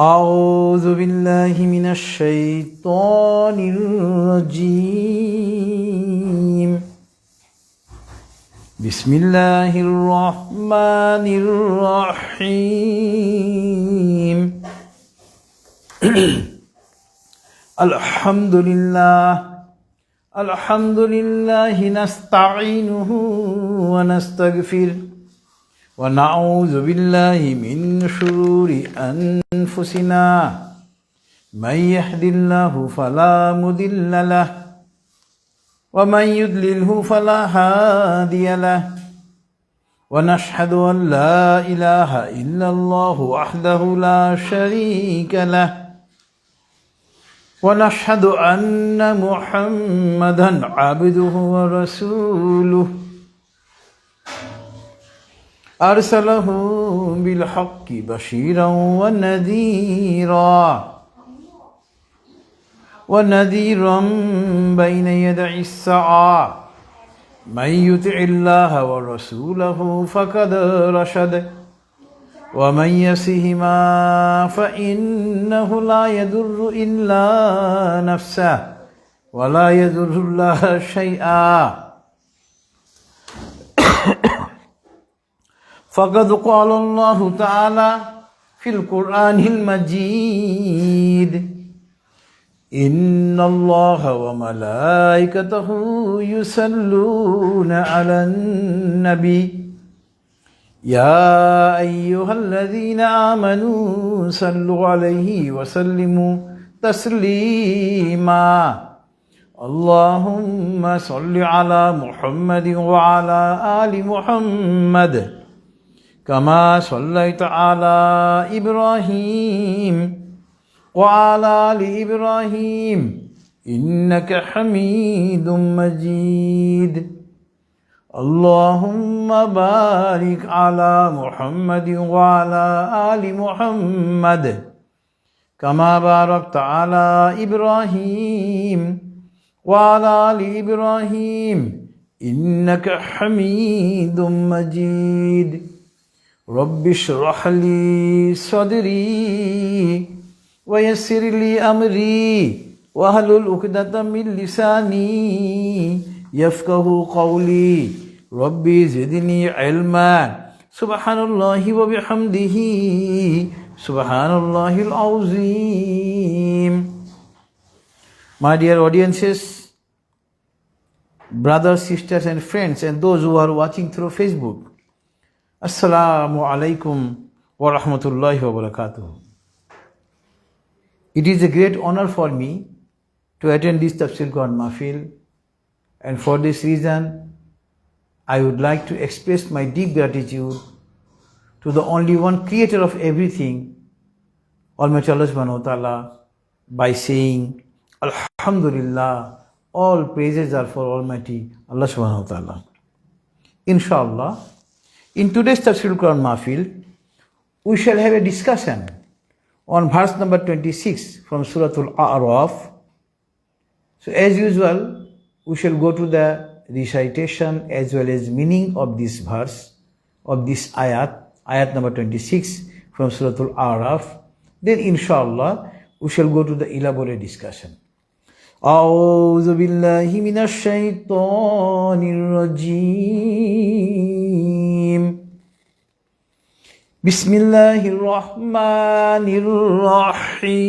أعوذ بالله من الشيطان الرجيم بسم الله الرحمن الرحيم الحمد لله نستعينه ونستغفره ونعوذ بالله من شرور أنفسنا من يهد الله فلا مضل له ومن يضلله فلا هادي له ونشهد أن لا إله إلا الله وحده لا شريك له ونشهد أن محمدا عبده ورسوله أرسله بالحق بشيرا ونذيرا بين يدي الساعة من يطع الله ورسوله فقد رشد ومن يعصهما فإنه لا يضر إلا نفسه ولا يضر الله شيئا فقد قال الله تعالى في القرآن المجيد إن الله وملائكته يصلون على النبي يا أيها الذين آمنوا صلوا عليه وسلموا تسليما اللهم صل على محمد وعلى آل محمد كما صليت على إبراهيم وعلى آل إبراهيم إنك حميد مجيد اللهم بارك على محمد وعلى آل محمد كما باركت على إبراهيم وعلى آل إبراهيم إنك حميد مجيد رب اشرح لي صدري ويسر لي أمري واحلل عقدة من لساني يفقه قولي ربي زدني علما سبحان الله وبحمده سبحان الله العظيم. My dear audiences, brothers, sisters and friends and those who are watching through Facebook, Assalamu alaikum wa rahmatullahi wa barakatuh. It is a great honor for me to attend this Tafsirul Mahfil, and for this reason I would like to express my deep gratitude to the only one creator of everything, Almighty Allah subhanahu wa ta'ala, by saying Alhamdulillah, all praises are for Almighty Allah subhanahu wa ta'ala. Inshallah, in today's Tafsirul Mahfil, we shall have a discussion on verse number 26 from Suratul A'raf. So as usual, we shall go to the recitation as well as meaning of this verse, of this ayat number 26 from Suratul A'raf. Then inshallah, we shall go to the elaborate discussion. أعوذ بالله من الشيطان الرجيم بسم الله الرحمن الرحيم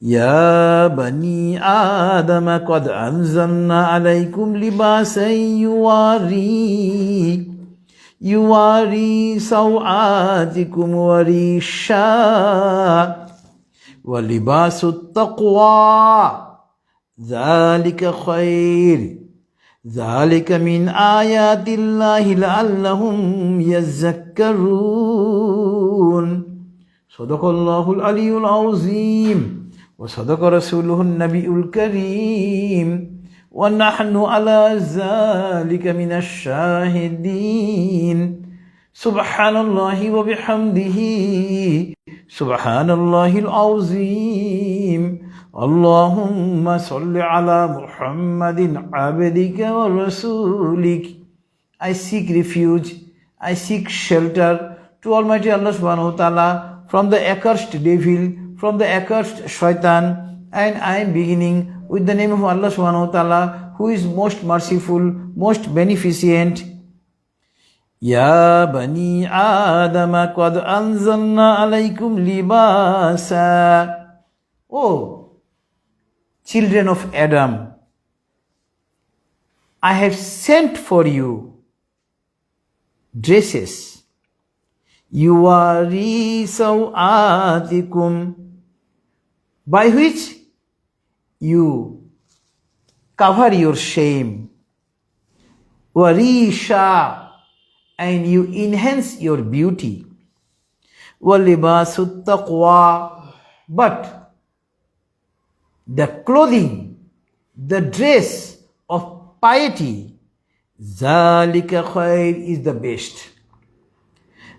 يا بني آدم قد أنزلنا عليكم لباسا يواري سوآتكم وريشا ولباس التقوى ذلك خير ذلك من آيات الله لعلهم يذكرون صدق الله العلي العظيم وصدق رسوله النبي الكريم ونحن على ذلك من الشاهدين سبحان الله وبحمده سبحان الله العظيم اللهم صل على محمد عبدك ورسولك. I seek refuge, I seek shelter to Almighty Allah subhanahu wa ta'ala from the accursed devil, from the accursed shaitan, and I am beginning with the name of Allah subhanahu wa ta'ala, who is most merciful, most beneficent. Ya bani Adam qad anzalna alaykum libasa. Oh, children of Adam, I have sent for you dresses. Yuwari sawatikum, by which you cover your shame. Warisha, and you enhance your beauty. Walibasut taqwa, but the clothing, the dress of piety, zalika khair, is the best.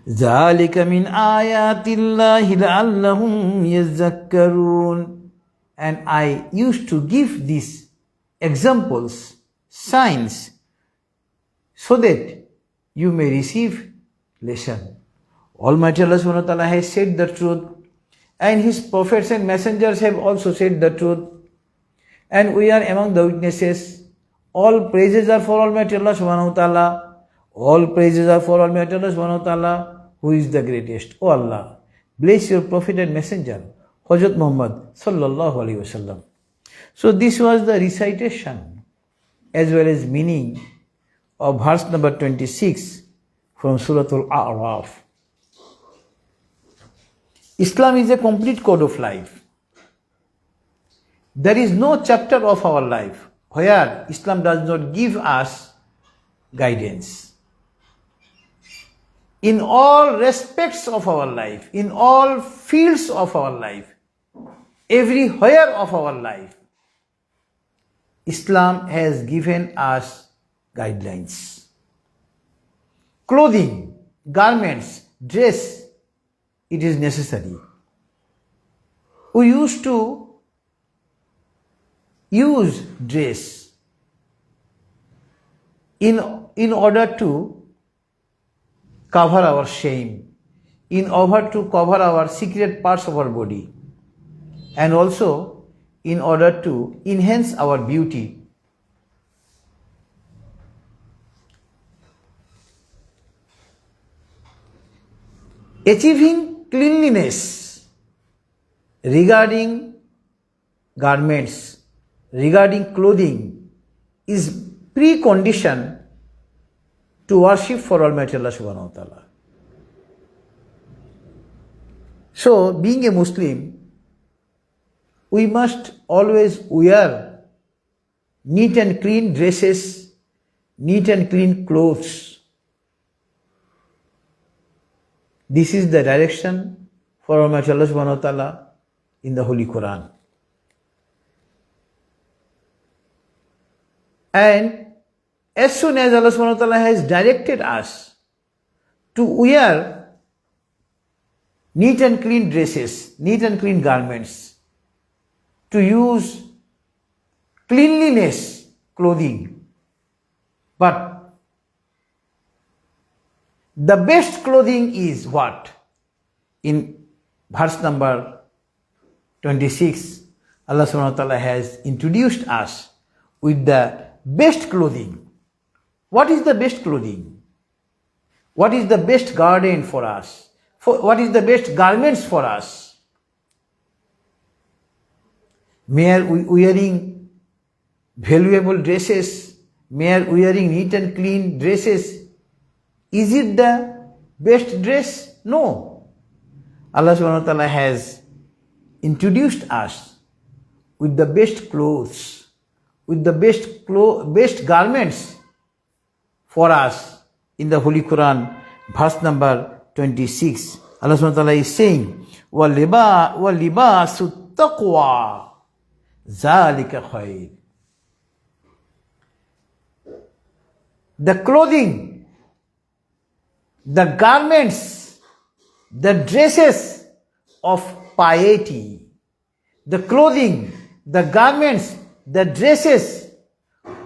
Zalika min ayatillahi la'allahum yazakkarun. And I used to give these examples, signs, so that you may receive lesson. Almighty Allah subhanahu wa ta'ala has said the truth, and His prophets and messengers have also said the truth, and we are among the witnesses. All praises are for Almighty Allah subhanahu wa ta'ala. All praises are for Almighty Allah subhanahu wa ta'ala, who is the greatest. O Allah, bless your prophet and messenger, Hazrat Muhammad sallallahu alaihi wasallam. So this was the recitation as well as meaning of verse number 26 from Suratul A'raf. Islam is a complete code of life. There is no chapter of our life where Islam does not give us guidance. In all respects of our life, in all fields of our life, everywhere of our life, Islam has given us guidelines. Clothing, garments, dress, it is necessary. We used to use dress in order to cover our shame, in order to cover our secret parts of our body, and also in order to enhance our beauty. Achieving cleanliness regarding garments, regarding clothing, is precondition to worship for Almighty Allah subhanahu wa ta'ala. So, being a Muslim, we must always wear neat and clean dresses, neat and clean clothes. This is the direction for Almighty Allah subhanahu wa ta'ala in the Holy Qur'an. And as soon as Allah subhanahu wa ta'ala has directed us to wear neat and clean dresses, neat and clean garments, to use cleanliness clothing, but the best clothing is what? In verse number 26, Allah subhanahu wa ta'ala has introduced us with the best clothing. What is the best clothing? What is the best garden for us? What is the best garments for us? Mere wearing valuable dresses, mere wearing neat and clean dresses, is it the best dress? No. Allah subhanahu wa ta'ala has introduced us with the best clothes, with the best garments for us in the Holy Quran, verse number 26. Allah subhanahu wa ta'ala is saying, وَلِبَاسُ التَّقْوَى ذَلِكَ خَيْرٌ. The clothing, the garments, the dresses of piety, the clothing, the garments, the dresses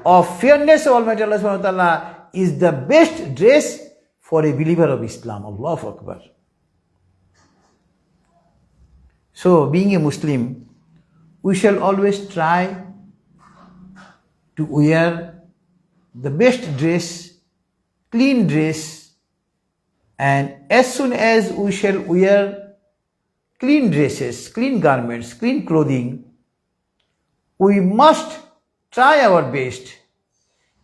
of fairness of Almighty Allah subhanahu wa ta'ala is the best dress for a believer of Islam. Allahu Akbar. So, being a Muslim, we shall always try to wear the best dress, clean dress, and as soon as we shall wear clean dresses, clean garments, clean clothing, we must try our best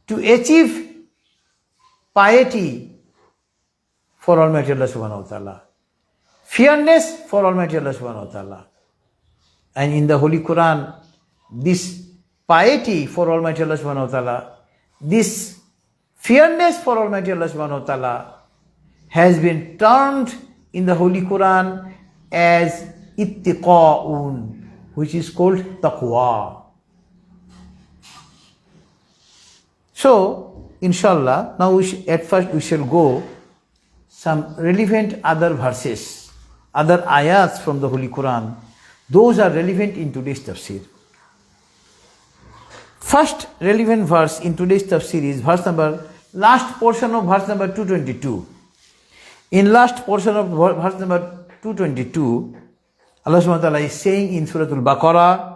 to achieve piety for Almighty Allah subhanahu wa ta'ala, fearness for Almighty Allah subhanahu wa ta'ala. And in the Holy Qur'an, this piety for Almighty Allah subhanahu wa ta'ala, this fearness for Almighty Allah subhanahu wa ta'ala has been termed in the Holy Qur'an as ittiqa'un, which is called taqwa. So, inshallah, now at first we shall go some relevant other verses, other ayats from the Holy Quran. Those are relevant in today's tafsir. First relevant verse in today's tafsir is last portion of verse number 222. In last portion of verse number 222, Allah subhanahu wa ta'ala is saying in Suratul Baqarah,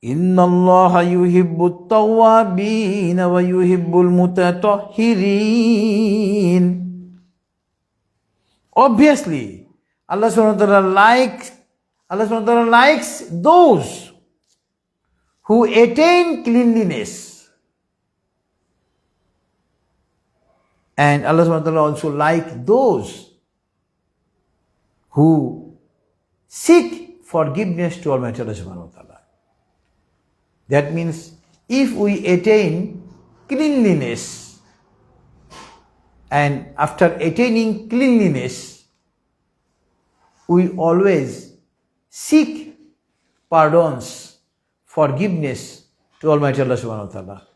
Inna Allah yuhibbu tawwabin wa yuhibbul mutatahhirin. Obviously, Allah subhanahu wa ta'ala likes those who attain cleanliness. And Allah subhanahu wa ta'ala also likes those who seek forgiveness to Almighty Allah subhanahu wa ta'ala. That means if we attain cleanliness, and after attaining cleanliness, we always seek pardons, forgiveness to Almighty Allah subhanahu wa ta'ala.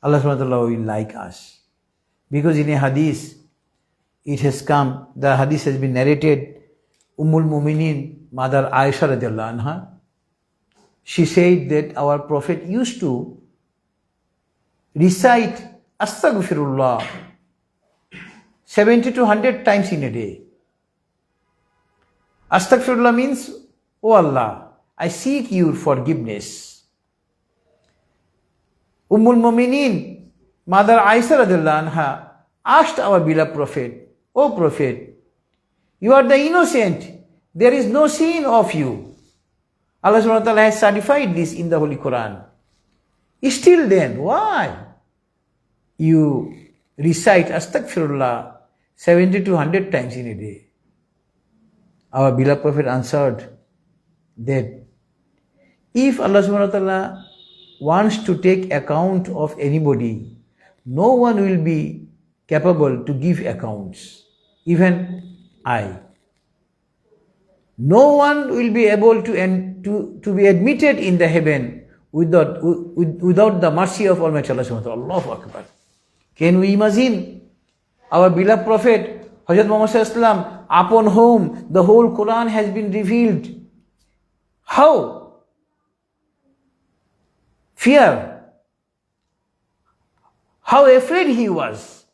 Allah subhanahu wa ta'ala will like us. Because in a hadith, it has come, the hadith has been narrated, Ummul Mu'minin, Mother Aisha radiallahu anha, she said that our Prophet used to recite Astaghfirullah 70 to 100 times in a day. Astaghfirullah means, Oh Allah, I seek your forgiveness. Ummul Mu'minin, Mother Aisha radiallahu anha, asked our beloved Prophet, O Prophet, you are the innocent, there is no sin of you. Allah subhanahu wa ta'ala has certified this in the Holy Quran. Still then, why you recite Astaghfirullah 70 to 100 times in a day? Our beloved Prophet answered that if Allah subhanahu wa ta'ala wants to take account of anybody, no one will be capable to give accounts, even I. No one will be able to be admitted in the heaven without the mercy of Almighty Allah subhanahu wa ta'ala. Allahu Akbar. Can we imagine our beloved Prophet, Hazrat Muhammad sallallahu alaihi wasallam, upon whom the whole Quran has been revealed? How how afraid he was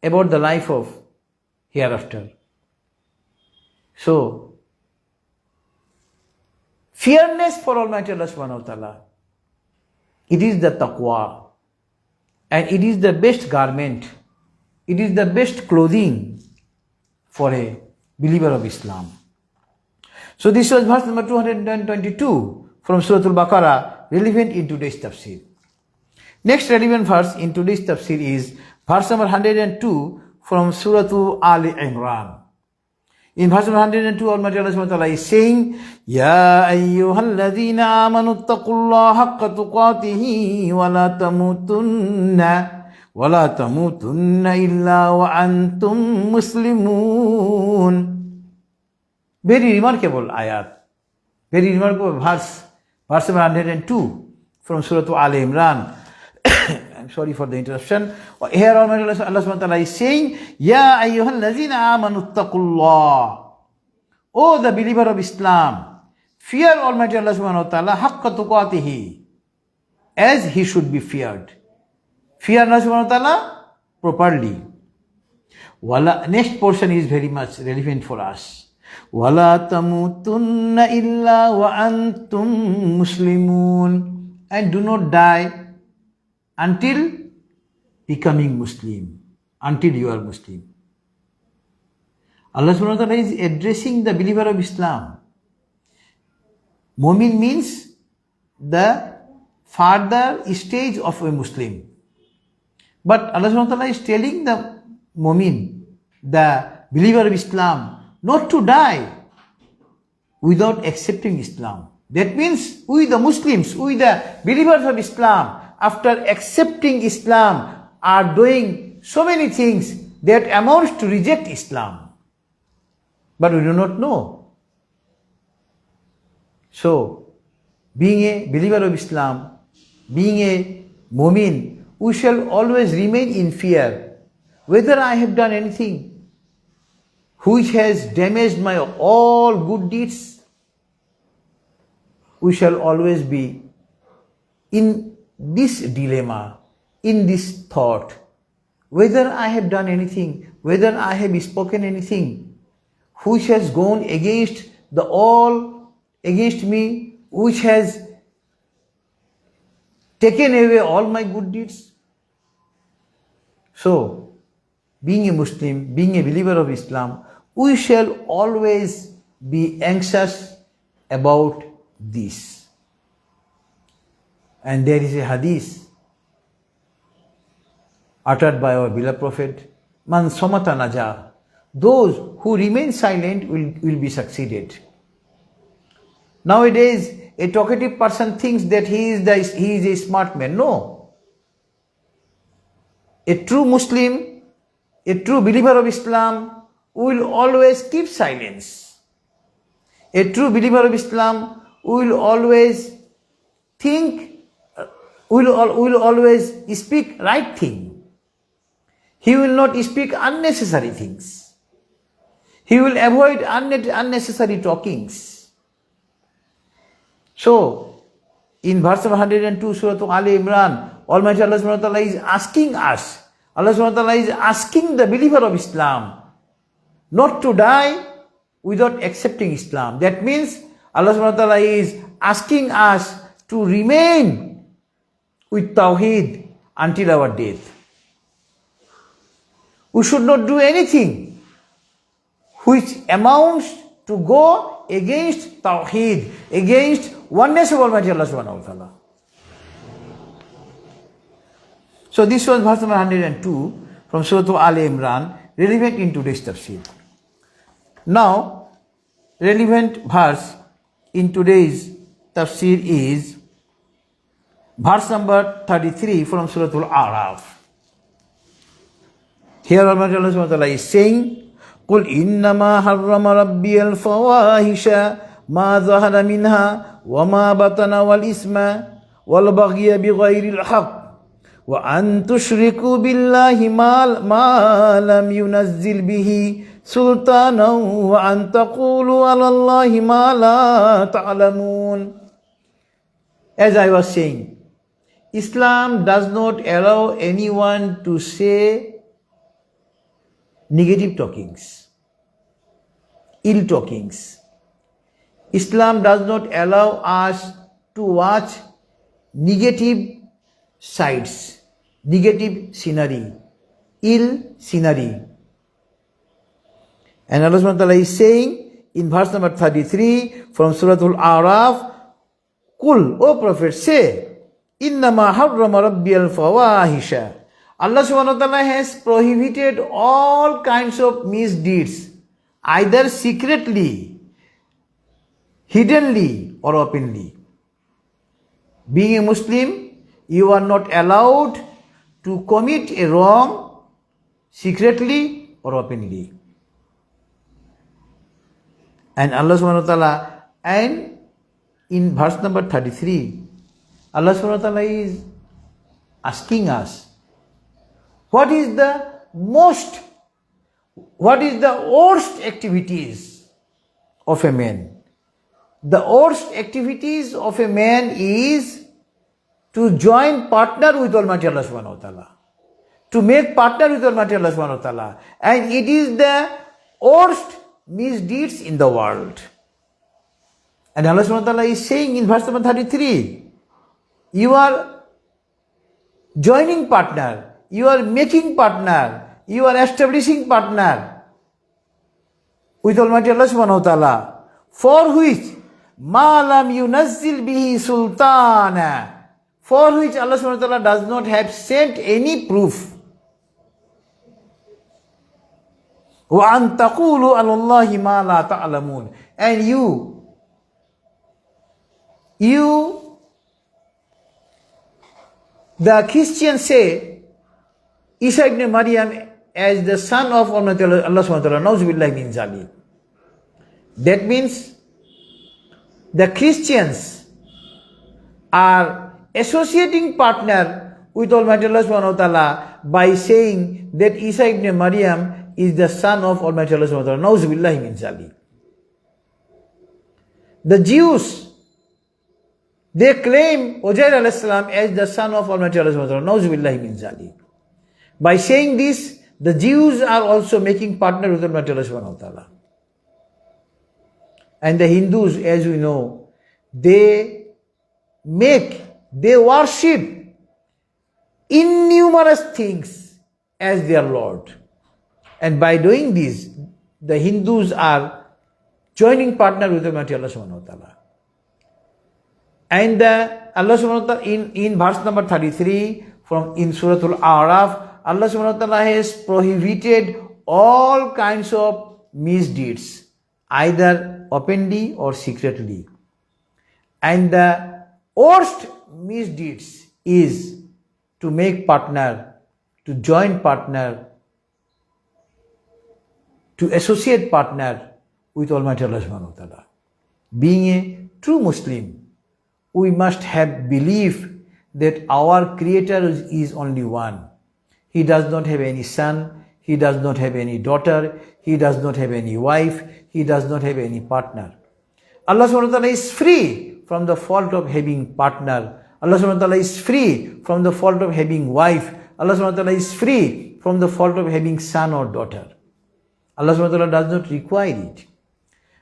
about the life of hereafter. So, fearness for Almighty Allah subhanahu wa ta'ala, it is the taqwa, and it is the best garment, it is the best clothing for a believer of Islam. So this was verse number 222 from Suratul Baqarah, relevant in today's tafsir. Next relevant verse in today's tafsir is verse number 102 from Suratul Ali Imran. In verse 102, Almighty Allah subhanahu wa ta'ala is saying, Ya ayyuhalladhina amanu attaqullaha haqqa tuqatihi wa la tamutunna illa wa antum muslimun. Very remarkable ayat, very remarkable verse number 102 from Suratul Ali Imran. I'm sorry for the interruption. Here Almighty Allah subhanahu wa ta'ala is saying, Ya ayyuhallazina amanu attaqullah. O the believer of Islam, fear Almighty Allah subhanahu wa ta'ala haqqa tuqatihi, as he should be feared. Fear Allah subhanahu wa ta'ala properly. Next portion is very much relevant for us. وَلَا تَمُوتُنَّ إِلَّا وَأَنْتُمْ مُسْلِمُونَ. And do not die until becoming Muslim, until you are Muslim. Allah subhanahu wa ta'ala is addressing the believer of Islam. Mu'min means the further stage of a Muslim. But Allah subhanahu wa ta'ala is telling the Mu'min, the believer of Islam, not to die without accepting Islam. That means we the Muslims, we the believers of Islam, after accepting Islam, are doing so many things that amounts to reject Islam. But we do not know. So, being a believer of Islam, being a mu'min, we shall always remain in fear. Whether I have done anything which has damaged my all good deeds, we shall always be in this dilemma, in this thought. Whether I have done anything, whether I have spoken anything which has gone against against me, which has taken away all my good deeds. So, being a Muslim, being a believer of Islam, we shall always be anxious about this. And there is a hadith uttered by our beloved Prophet, Man samata naja. Those who remain silent will be succeeded. Nowadays, a talkative person thinks that he is a smart man. No. A true Muslim, a true believer of Islam will always keep silence. A true believer of Islam will always think, will always speak right thing. He will not speak unnecessary things. He will avoid unnecessary talkings. So, in verse 102, Suratul Imran, Almighty Allah subhanahu wa ta'ala is asking us, Allah subhanahu wa ta'ala is asking the believer of Islam not to die without accepting Islam. That means Allah subhanahu wa ta'ala is asking us to remain with Tawheed until our death. We should not do anything which amounts to go against Tawheed, against oneness of Almighty Allah subhanahu wa ta'ala. So this was verse number 102 from Suratul Imran, relevant in today's tafsir. Now, relevant verse in today's tafsir is verse number 33 from Suratul Araf. Here Almighty Allah subhanahu wa ta'ala is saying, قُلْ إِنَّمَا حَرَّمَ رَبِّيَ الْفَوَاحِشَ مَا ظَهَرَ مِنْهَا وَمَا بَطَنَ وَالْإِثْمَ وَالْبَغْيَ بِغَيْرِ الْحَقِّ وَأَن تُشْرِكُوا بِاللَّهِ مَا لَمْ يُنَزِّلْ بِهِ سُلْطَانًا وَأَن تَقُولُوا عَلَى اللَّهِ مَا لَا تَعْلَمُونَ. As I was saying, Islam does not allow anyone to say negative talkings, ill talkings. Islam does not allow us to watch negative sights, negative scenery, ill scenery. And Allah subhanahu wa ta'ala is saying in verse number 33 from Suratul Araf, Qul, O Prophet, say, Innama harrama rabbiyal fawahisha. Allah subhanahu wa ta'ala has prohibited all kinds of misdeeds, either secretly, hiddenly, or openly. Being a Muslim, you are not allowed to commit a wrong secretly or openly. And Allah subhanahu wa ta'ala, and in verse number 33, Allah subhanahu wa ta'ala is asking us, what is the worst activities of a man? The worst activities of a man is to join partner with Almighty Allah subhanahu wa ta'ala, to make partner with Almighty Allah subhanahu wa ta'ala. And it is the worst misdeeds in the world. And Allah subhanahu wa ta'ala is saying in verse number 33, you are joining partner, you are making partner, you are establishing partner with Almighty Allah subhanahu wa ta'ala, for which ma lam yunazzil bihi sultana, for which Allah subhanahu wa ta'ala does not have sent any proof. Wa an taqulu ala Allahi ma la ta'lamun, and you the Christians say Isa ibn Maryam as the son of Allah subhanahu wa ta'ala, nauzubillahi min zalik. That means the Christians are associating partner with Almighty Allah subhanahu wa ta'ala by saying that Isa ibn Maryam is the son of Almighty Allah subhanahu wa ta'ala, nauzubillahi min zalik. The Jews, they claim Uzair alayhi salam as the son of Almighty Allah subhanahu wa ta'ala, nauzubillahi min zalik. By saying this, the Jews are also making partner with Almighty Allah subhanahu wa ta'ala. And the Hindus, as we know, they worship innumerous things as their Lord. And by doing this, the Hindus are joining partner with Almighty Allah subhanahu wa ta'ala. And Allah subhanahu wa ta'ala in verse number 33 in Suratul Araf, Allah subhanahu wa ta'ala has prohibited all kinds of misdeeds, either openly or secretly. And the worst misdeeds is to make partner, to join partner, to associate partner with Almighty Allah subhanahu wa ta'ala. Being a true Muslim, we must have belief that our Creator is only one. He does not have any son, he does not have any daughter, he does not have any wife, he does not have any partner. Allah subhanahu wa ta'ala is free from the fault of having partner. Allah subhanahu wa ta'ala is free from the fault of having wife. Allah subhanahu wa ta'ala is free from the fault of having son or daughter. Allah subhanahu wa ta'ala does not require it.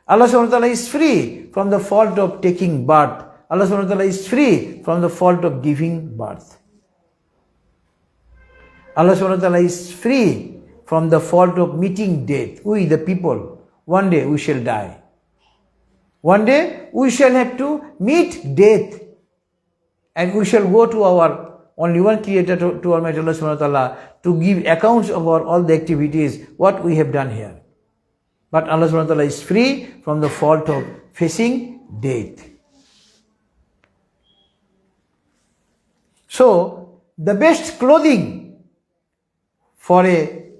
Allah subhanahu wa ta'ala is free from the fault of taking birth. Allah subhanahu wa ta'ala is free from the fault of giving birth. Allah subhanahu wa ta'ala is free from the fault of meeting death. We the people, one day we shall die. One day we shall have to meet death. And we shall go to our only one Creator, to Almighty Allah subhanahu wa ta'ala, to give accounts of all the activities, what we have done here. But Allah subhanahu wa ta'ala is free from the fault of facing death. So, the best clothing for an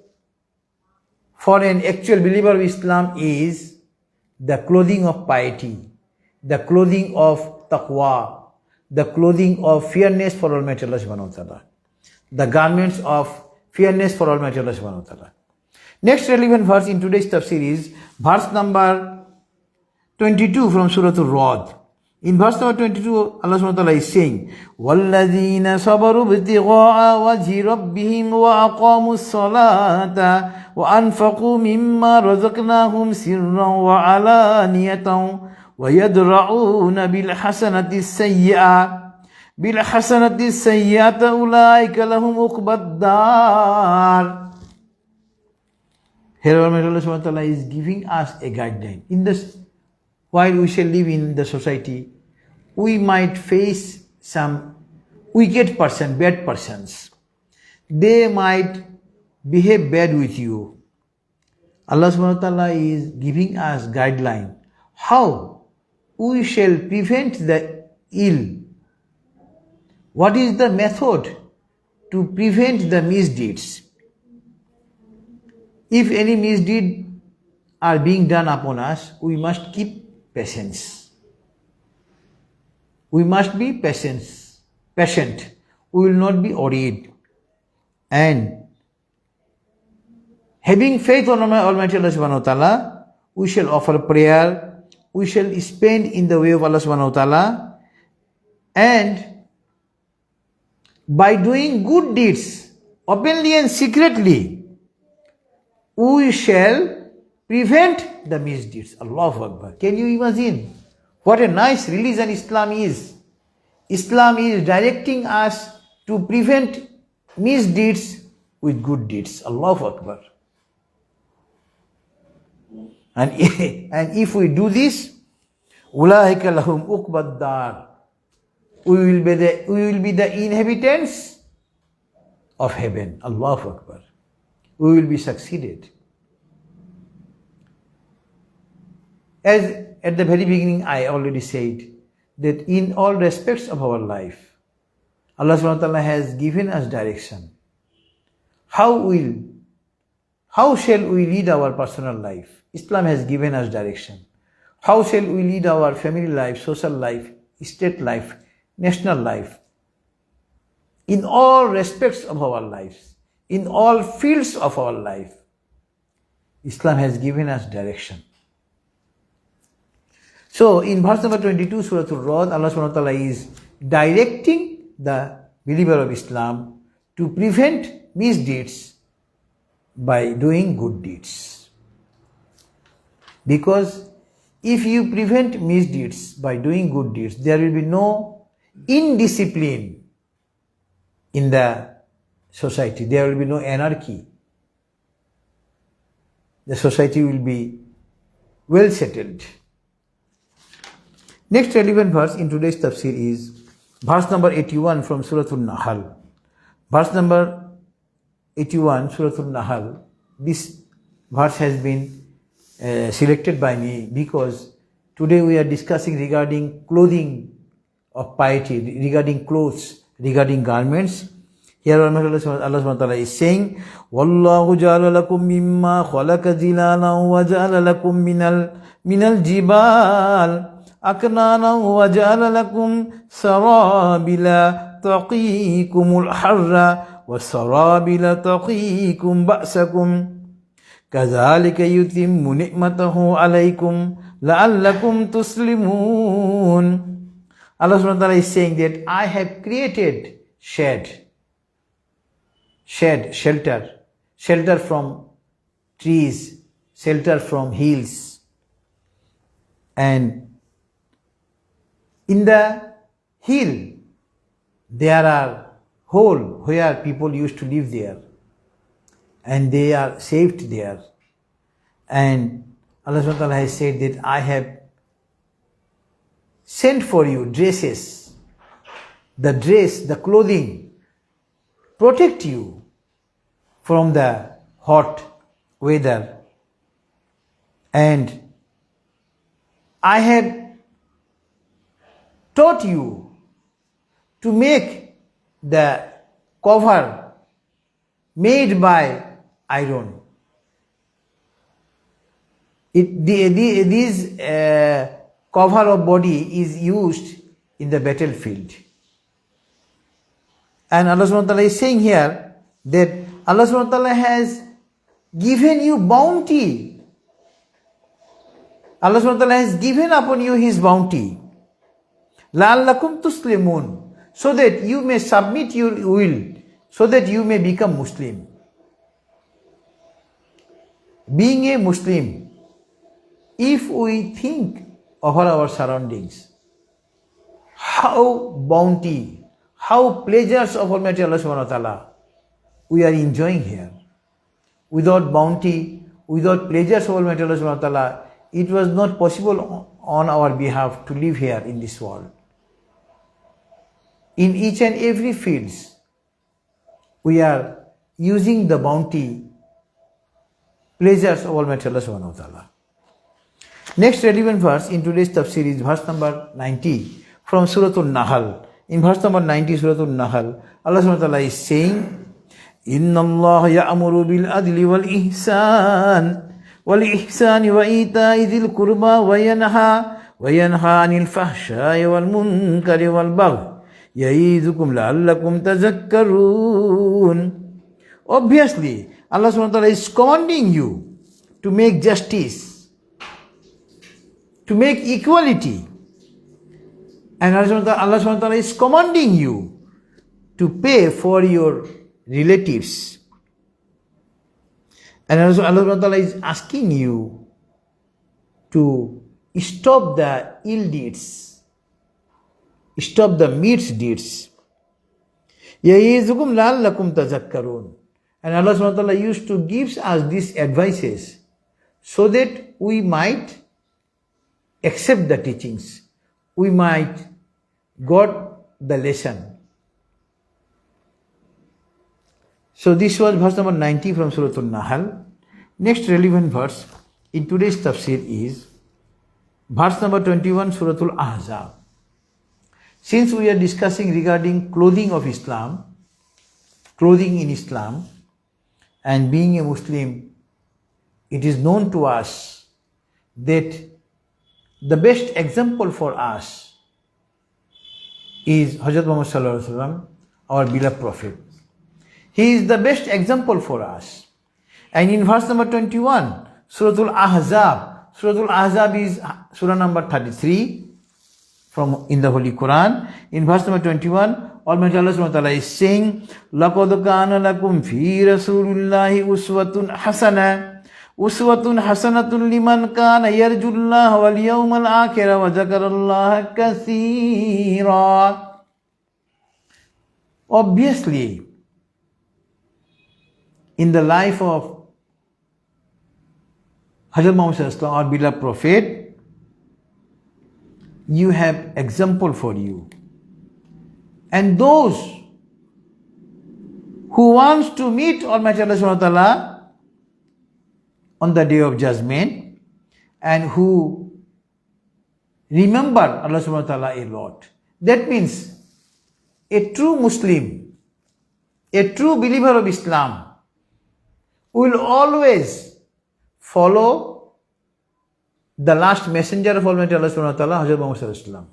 actual believer of Islam is the clothing of piety, the clothing of taqwa, the clothing of fearness for Almighty Allah subhanahu wa ta'ala, the garments of fearness for Almighty Allah subhanahu wa ta'ala. Next relevant verse in today's tafsir is verse number 22 from Suratul Rad. In verse number 22, Allah subhanahu wa ta'ala is saying, وَالَّذِينَ صَبَرُوا ابْتِغَاءَ وَجْهِ رَبِّهِمْ وَأَقَامُوا الصَّلَاةَ وَأَنْفَقُوا مِمَّا رَزَقْنَاهُمْ سِرًّا وَعَلَانِيَةً وَيَدْرَؤُونَ بِالْحَسَنَةِ السَّيِّئَةَ أُولَٰئِكَ لَهُمْ عُقْبَى الدَّارِ. Here Allah subhanahu wa ta'ala is giving us a guideline. While we shall live in the society, we might face some wicked person, bad persons. They might behave bad with you. Allah subhanahu wa ta'ala is giving us guideline how we shall prevent the ill. What is the method to prevent the misdeeds? If any misdeed are being done upon us, we must keep patience. We must be patient. We will not be worried. And having faith on Almighty Allah subhanahu wa ta'ala, we shall offer prayer, we shall spend in the way of Allah subhanahu wa ta'ala, and by doing good deeds, openly and secretly, we shall prevent the misdeeds. Allahu Akbar. Can you imagine what a nice religion Islam is? Islam is directing us to prevent misdeeds with good deeds. Allahu Akbar. And if we do this, Ulaika lahum uqbad dar. We will be the inhabitants of heaven. Allahu Akbar. We will be succeeded. As at the very beginning I already said that in all respects of our life, Allah subhanahu wa ta'ala has given us direction. How shall we lead our personal life? Islam has given us direction. How shall we lead our family life, social life, state life, national life? In all respects of our lives, in all fields of our life, Islam has given us direction. So in verse number 22, Suratul, Allah subhanahu wa ta'ala is directing the believer of Islam to prevent misdeeds by doing good deeds. Because if you prevent misdeeds by doing good deeds, there will be no indiscipline in the society. There will be no anarchy. The society will be well settled. Next relevant verse in today's tafsir is verse number 81 from Suratul Nahl. Verse number 81, Suratul Nahl. This verse has been selected by me because today we are discussing regarding clothing of piety, regarding clothes, regarding garments. Here Allah subhanahu wa ta'ala is saying, Wallahu ja'ala lakum mimma khalaqa zilalan wa ja'ala lakum minal jibal aknana wa ja'ala lakum sarabila taqikumul harra wa sarabila taqikum ba'sakum kazalika yutimmu ni'matahu alaykum la'allakum tuslimun. Allah subhanahu wa ta'ala is saying that I have created shelter from trees, shelter from hills. And in the hill, there are holes where people used to live there. And they are saved there. And Allah subhanahu wa ta'ala has said that I have sent for you dresses. The dress, the clothing, protect you from the hot weather. And I have taught you to make the cover made by iron. This cover of body is used in the battlefield. And Allah subhanahu wa ta'ala is saying here that Allah subhanahu wa ta'ala has given you bounty. Allah subhanahu wa ta'ala has given upon you His bounty. La'allakum tuslimun. So that you may submit your will, so that you may become Muslim. Being a Muslim, if we think of our surroundings, how bounty, how pleasures of Almighty Allah subhanahu wa ta'ala we are enjoying here. Without bounty, without pleasures of Almighty Allah subhanahu wa ta'ala, it was not possible on our behalf to live here in this world. In each and every fields, we are using the bounty, pleasures of Almighty Allah subhanahu wa ta'ala. Next relevant verse in today's tafsir is verse number 90 from Suratul Nahl. In verse number 90, Suratul Nahl, Allah subhanahu wa ta'ala is saying, Inna Allah ya'muru bil adli wal ihsan wa ita'i dhil qurba wa yanha anil fahsha'i wal munkari wal baghi ya'idukum la'allakum tazakkarun. Obviously, Allah subhanahu wa ta'ala is commanding you to make justice, to make equality. And Allah subhanahu wa ta'ala is commanding you to pay for your relatives. And also Allah subhanahu wa ta'ala is asking you to stop the ill deeds, stop the misdeeds. يَعِظُكُمْ لَعَلَّكُمْ تَذَكَّرُونَ. And Allah subhanahu wa ta'ala used to give us these advices so that we might accept the teachings, we might got the lesson. So this was verse number 90 from Suratul Nahl. Next relevant verse in today's tafsir is verse number 21, Suratul Ahzab. Since we are discussing regarding clothing of Islam, clothing in Islam, and being a Muslim, it is known to us that the best example for us is Hazrat Muhammad Sallallahu Alaihi Wasallam, our beloved Prophet. He is the best example for us. And in verse number 21, Suratul Ahzab. Suratul Ahzab is surah number 33 from in the Holy Qur'an. In verse number 21, Almighty Allah subhanahu wa ta'ala is saying, لَقَدْ كَانَ لَكُمْ فِي رَسُولِ اللَّهِ أُسْوَةٌ حَسَنَةٌ أُسْوَةٌ حَسَنَةٌ لِمَنْ كَانَ يَرْجُو اللَّهَ وَالْيَوْمَ الْآخِرَ وَذَكَرَ اللَّهَ كَثِيرًا. Obviously, in the life of Hazrat Muhammad Sallallahu Alaihi Wasallam, our beloved Prophet, you have example for you. And those who wants to meet Almighty Allah subhanahu wa ta'ala on the day of judgment and who remember Allah subhanahu wa ta'ala a lot. That means a true Muslim, a true believer of Islam will always follow the last messenger of Almighty Allah subhanahu wa ta'ala, Hazrat Muhammad Sallallahu Alaihi Wasallam.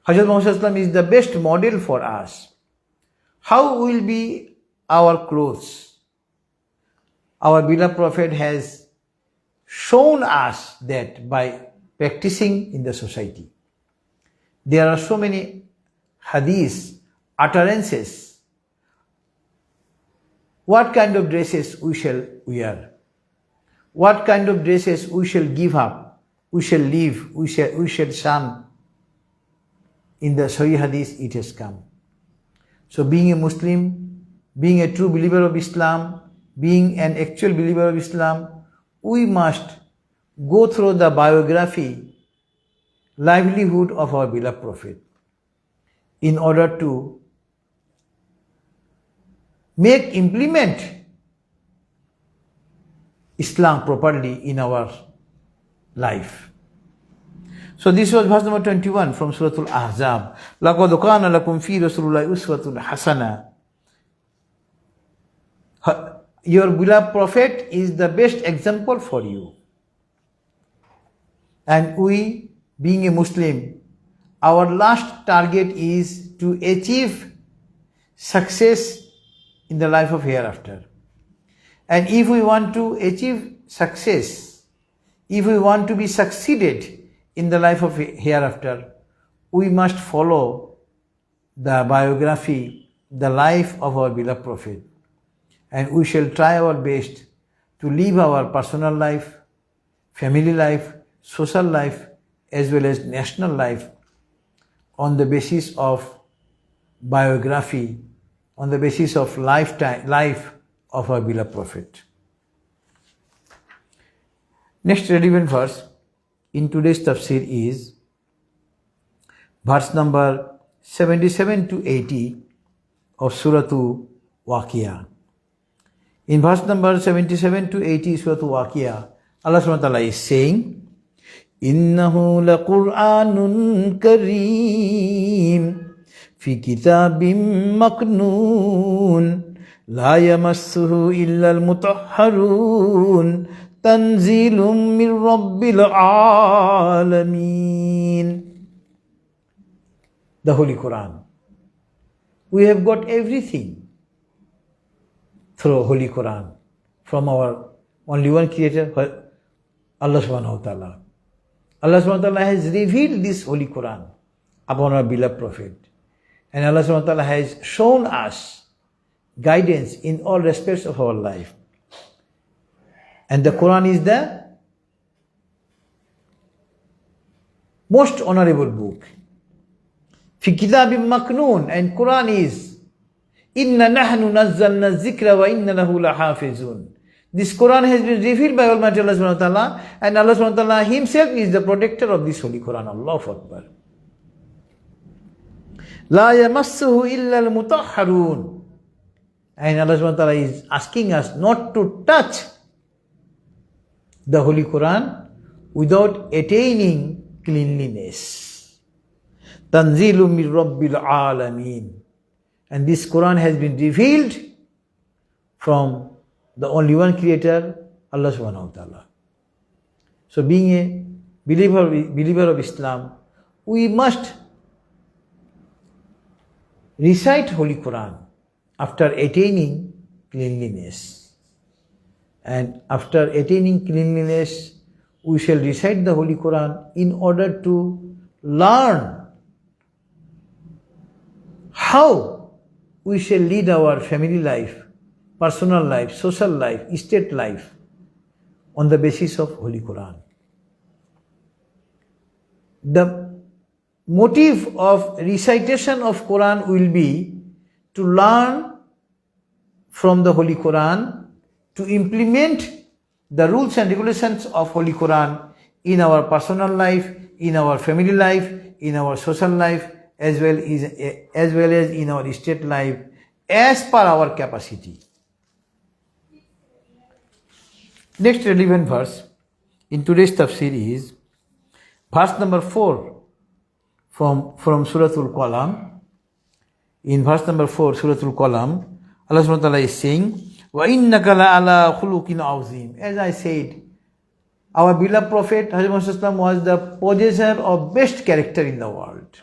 Hazrat Muhammad Sallallahu Alaihi Wasallam is the best model for us. How will be our clothes? Our beloved Prophet has shown us that by practicing in the society. There are so many hadiths, utterances, what kind of dresses we shall wear, what kind of dresses we shall give up, we shall leave, we shall shun. In the Sahih Hadith it has come. So being a Muslim, being a true believer of Islam, being an actual believer of Islam, we must go through the biography, livelihood of our beloved Prophet in order to implement Islam properly in our life. So this was verse number 21 from Suratul Ahzab. لَقَدْ كَانَ لَكُمْ فِي رَسُولِ اللَّهِ أُسْوَةٌ حَسَنَةٌ. Your beloved Prophet is the best example for you. And we, being a Muslim, our last target is to achieve success in the life of hereafter. And if we want to achieve success, if we want to be succeeded in the life of hereafter, we must follow the biography, the life of our beloved Prophet. And we shall try our best to live our personal life, family life, social life, as well as national life on the basis of biography, on the basis of life of our beloved Prophet. Next relevant verse in today's tafsir is verse number 77 to 80 of Suratul Waqiyah. In verse number 77 to 80 Suratul Waqiyah, Allah subhanahu wa ta'ala is saying, Innahu laqur'anun kareem fi kitabim maknoon la yamassuhu illa al-mutahharun tanzilum min rabbil alameen. The Holy Qur'an. We have got everything through Holy Qur'an from our only one creator, Allah subhanahu wa ta'ala. Allah subhanahu wa ta'ala has revealed this Holy Qur'an upon our beloved Prophet. And Allah subhanahu wa ta'ala has shown us guidance in all respects of our life. And the Quran is the most honorable book. Fi kitabim maknoon, and Quran is Inna nahnu nazzalna zikra wa inna lahu lahafizun. This Quran has been revealed by Almighty Allah subhanahu wa ta'ala, and Allah subhanahu wa ta'ala himself is the protector of this holy Quran. Allahu Akbar. La yamassuhu illa al-mutahharun. And Allah subhanahu wa ta'ala is asking us not to touch the holy Quran without attaining cleanliness. Tanzilu min Rabbil Alameen. And this Quran has been revealed from the only one creator, Allah subhanahu wa ta'ala. So being a believer of Islam, we must recite Holy Quran after attaining cleanliness. And after attaining cleanliness, we shall recite the Holy Quran in order to learn how we shall lead our family life, personal life, social life, state life on the basis of Holy Quran. The motive of recitation of Quran will be to learn from the Holy Quran, to implement the rules and regulations of Holy Quran in our personal life, in our family life, in our social life, as well as in our state life, as per our capacity. Next relevant verse in today's tafsir is verse number 4 from Suratul Qalam. In verse number 4, Suratul Qalam, Allah subhanahu wa ta'ala is saying, وَإِنَّكَ لَعَلَىٰ خُلُقٍ عَظِيمٍ. As I said, our beloved Prophet Muhammad was the possessor of best character in the world.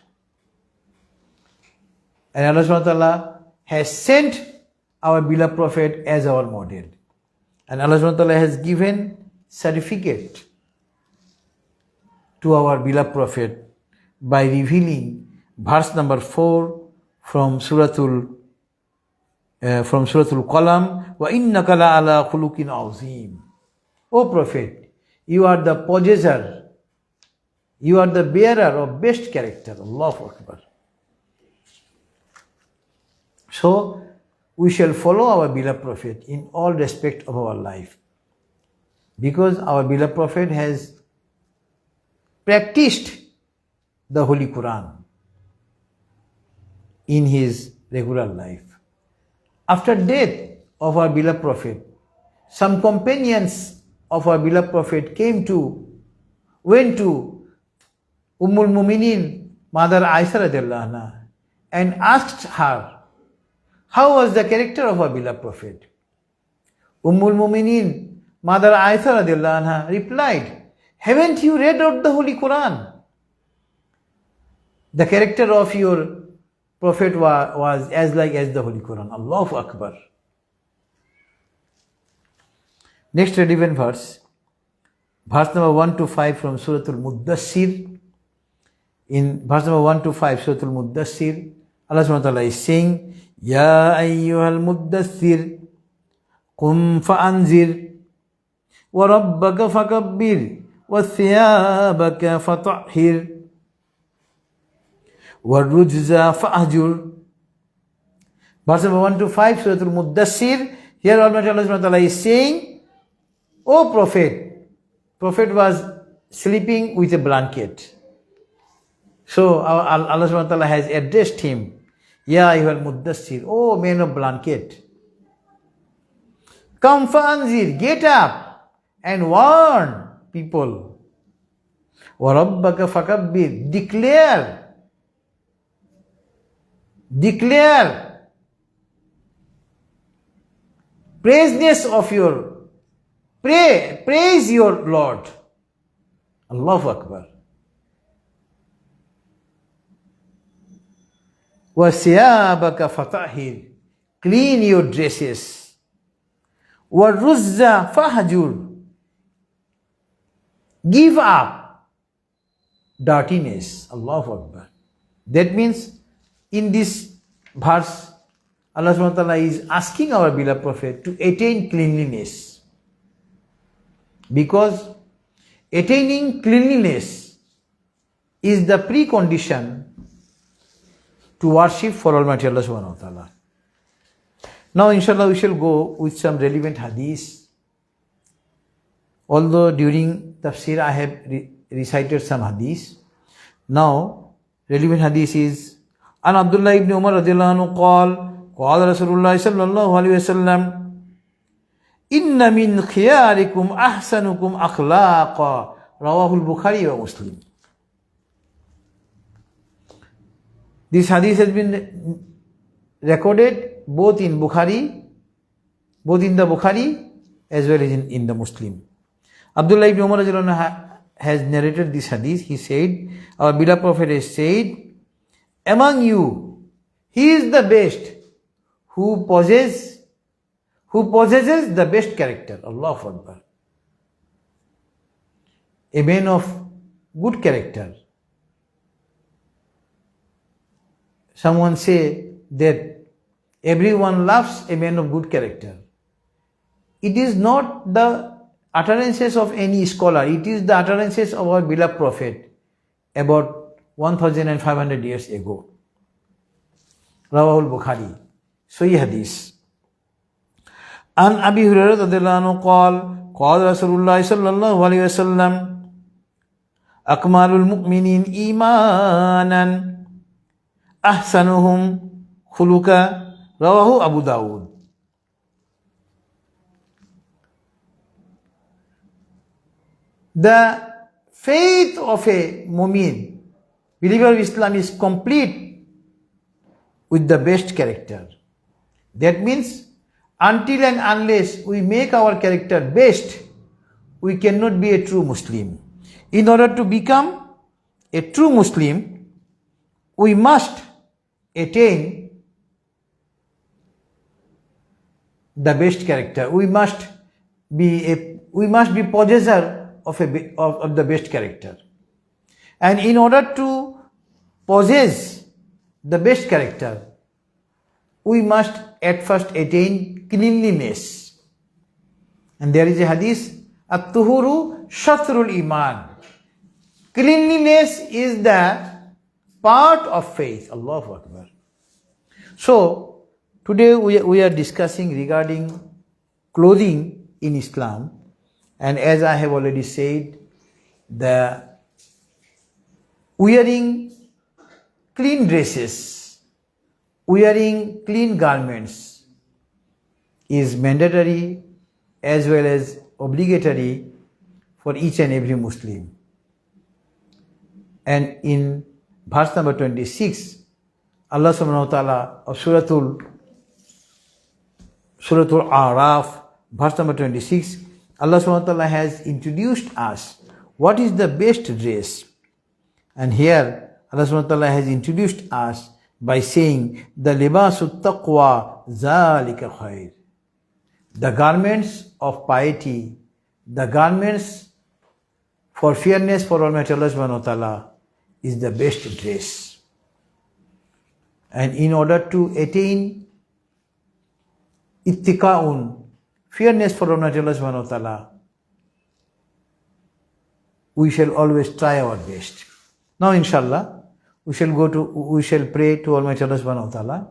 And Allah subhanahu wa ta'ala has sent our beloved Prophet as our model. And Allah subhanahu wa ta'ala has given certificate to our beloved Prophet by revealing verse number 4 from Suratul Qalam, وَإِنَّكَ لَعَلَىٰ خُلُقٍ عَظِيمٍ. O Prophet, you are the possessor, you are the bearer of best character. Allahu Akbar. So, we shall follow our beloved Prophet in all respect of our life, because our beloved Prophet has practiced the Holy Quran in his regular life. After death of our beloved Prophet, some companions of our beloved Prophet went to Ummul Mu'minin, Mother Aisha radiallahu anha, and asked her, how was the character of our beloved Prophet? Ummul Mu'minin, Mother Aisha radiallahu anha replied, haven't you read out the Holy Quran? The character of your Prophet was as like as the Holy Quran. Allahu Akbar. Next relevant verse number 1 to 5 from Suratul Muddassir. In verse number 1 to 5, Suratul Muddassir, Allah subhanahu wa ta'ala is saying, Ya ayyuhal muddassir, qum fa'anzir, wa rabbaka fakabbir, wa thiyabaka fatahhir, وَالرُّجْزَ فَأَهْجُرْ. Verse number 1 to 5, Suratul Muddassir. Here Almighty Allah subhanahu wa ta'ala is saying, O Prophet was sleeping with a blanket. So Allah subhanahu wa ta'ala has addressed him, Ya ayyuhal muddassir, O man of blanket. Come fa'anzir, get up and warn people. وَرَبَّكَ فَكَبِّرْ, declare praise your Lord. Allahu Akbar. وَثِيَابَكَ فَطَهِّرْ, clean your dresses. وَالرُّزَّ فَهْجُرْ, give up dirtiness. Allahu Akbar. That means in this verse, Allah subhanahu wa ta'ala is asking our beloved Prophet to attain cleanliness. Because attaining cleanliness is the precondition to worship for Almighty Allah subhanahu wa ta'ala. Now inshallah we shall go with some relevant hadith. Although during tafsir I have recited some hadith. Now relevant hadith is An Abdullah ibn Umar radiyallahu anhu قال رسول الله صلى الله عليه وسلم إن من خياركم أحسنكم أخلاقا رواه البخاري ومسلم. This hadith has been recorded both in the Bukhari as well as in the Muslim. Abdullah ibn Umar has narrated this hadith. He said, our beloved Prophet has said, among you, he is the best who possesses the best character. Allahu Akbar. A man of good character. Someone say that everyone loves a man of good character. It is not the utterances of any scholar. It is the utterances of our beloved Prophet about 1500 years ago. Rawahul Bukhari. Sahih Hadith. An Abi Hurairah radhiyallahu anhu قال رسول الله صلى الله عليه وسلم أكمل المؤمنين إيمانا أحسنهم خلقا رواه أبو داود. The faith of a mu'min, believer of Islam, is complete with the best character. That means until and unless we make our character best, we cannot be a true Muslim. In order to become a true Muslim, we must attain the best character. We must be possessor of the best character. And in order to possess the best character, we must at first attain cleanliness. And there is a hadith, At-tuhuru shatrul iman. Cleanliness is the part of faith. Allahu Akbar. So, today we are discussing regarding clothing in Islam. And as I have already said, the wearing clean dresses, wearing clean garments is mandatory as well as obligatory for each and every Muslim. And in verse number 26, Allah subhanahu wa ta'ala of Suratul Araf, verse number 26, Allah subhanahu wa ta'ala has introduced us what is the best dress. And here Allah subhanahu wa ta'ala has introduced us by saying, the libasut taqwa zalika khair. The garments of piety, the garments for fearness for Almighty Allah subhanahu wa ta'ala is the best dress. And in order to attain ittiqa'un, fearness for Almighty Allah subhanahu wa ta'ala, we shall always try our best. Now inshallah, we shall pray to Almighty Allah subhanahu wa ta'ala.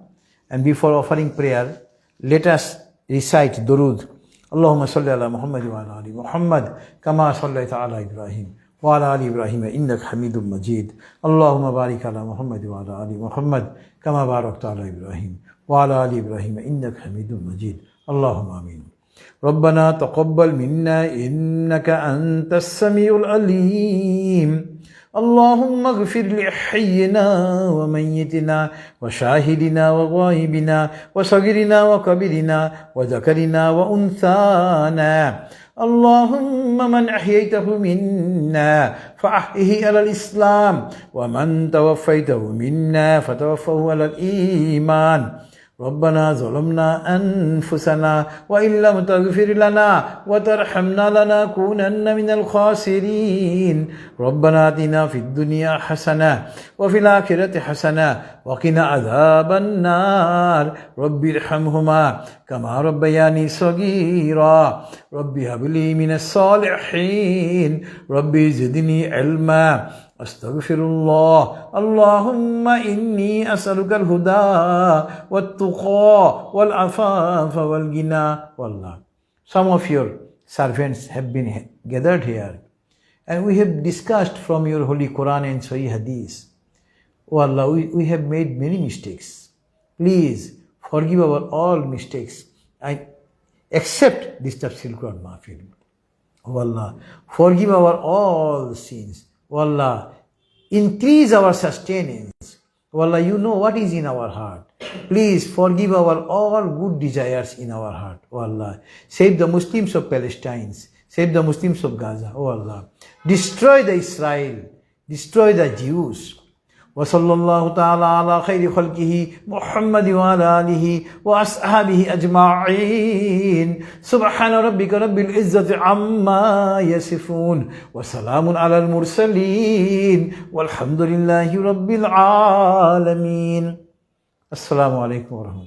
And before offering prayer, let us recite durud. Allahumma salli ala Muhammad wa ala ali Muhammad kama sallaita ala Ibrahim wa ala ali Ibrahim innaka Hamidum Majid. Allahumma barik ala Muhammad wa ala ali Muhammad kama barakta ala Ibrahim wa ala ali Ibrahim innaka Hamidum Majid. Allahumma amin. ربنا تقبل منا إنك أنت السميع العليم. اللهم اغفر لحينا وميتنا وشاهدنا وغائبنا وصغيرنا وكبيرنا وذكرنا وأنثانا. اللهم من أحييته منا فأحيه على الإسلام ومن توفيته منا فتوفه على الإيمان. ربنا ظلمنا أنفسنا وإن لم تغفر لنا وترحمنا لنكونن من الخاسرين ربنا آتنا في الدنيا حسنة وفي الآخرة حسنة وقنا عذاب النار رب ارحمهما كما ربياني صغيرا رب هب لي من الصالحين رب زدني علما أستغفر الله اللهم إني أسألك الهدى والتقى والعفاف والغنى والله. Some of your servants have been gathered here and we have discussed from your Holy Qur'an and Sahih Hadith. Oh Allah, we have made many mistakes. Please forgive our all mistakes and accept this Tafsirul Qur'an Mahfil. Oh Allah, forgive our all sins. Oh Allah, increase our sustenance. Oh Allah, you know what is in our heart. Please forgive our all good desires in our heart. Oh Allah, save the Muslims of Palestine. Save the Muslims of Gaza. Oh Allah, destroy the Israel. Destroy the Jews. وصلى الله تعالى على خير خلقه محمد وعلى آله وأصحابه أجمعين سبحان ربك رب العزة عما يصفون وسلام على المرسلين والحمد لله رب العالمين. السلام عليكم ورحمة الله.